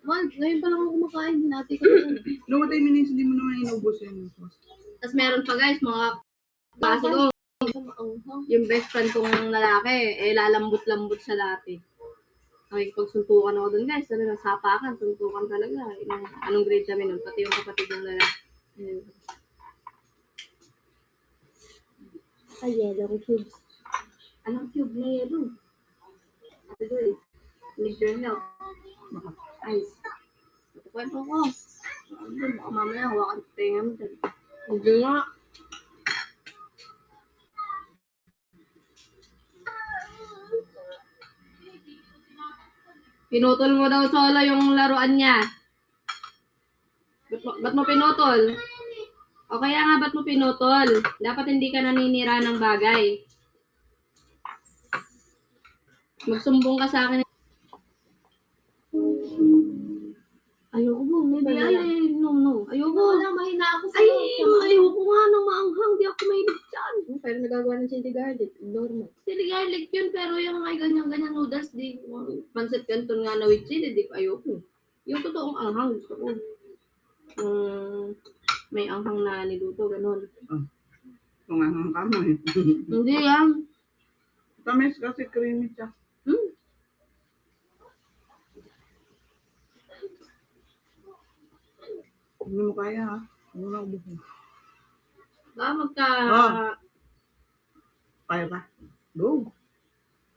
Ngayon pa lang ako kumakain. Hinati ko na yun. No, what I mean is, hindi mo naman inubos yun. Tapos meron pa guys, mga klase ko. Yung best friend kong lalaki, lalambot-lambot siya dati. Okay, pag suntukan ako dun guys, sapakan, suntukan talaga. Anong grade kami nun? Pati yung kapatid ng lalaki. Ay, yellow cubes. Anong cube na yellow? Ito doon. Liquor milk. Ice. Ito kwento ko. Baka mamaya hawakan ko tayo mo dyan. Hindi nga. Pinutol mo daw solo yung laruan niya. Ba't mo pinutol? O kaya nga ba't mo pinutol? Dapat hindi ka naninira ng bagay. Magsumbong ka sa akin. Ayoko mo. No. Ayoko. Wala, mahina ako sa ayoko nga nang maanghang. Di ako mahilig dyan. Pero nagagawa ng chili garlic. Normal. Chili garlic yun, pero yung may ganyan-ganyan noodles, di pancit canton nga na with chili, di ko ayoko. Yung totoong anghang, gusto ko. May anghang na niluto, ganun. Kung anghang ka mo eh. Hindi yan. Tamis kasi creamy siya. Hindi mo kaya ha. Hindi mo na ubusin. Baka magka... Kaya ba? Go.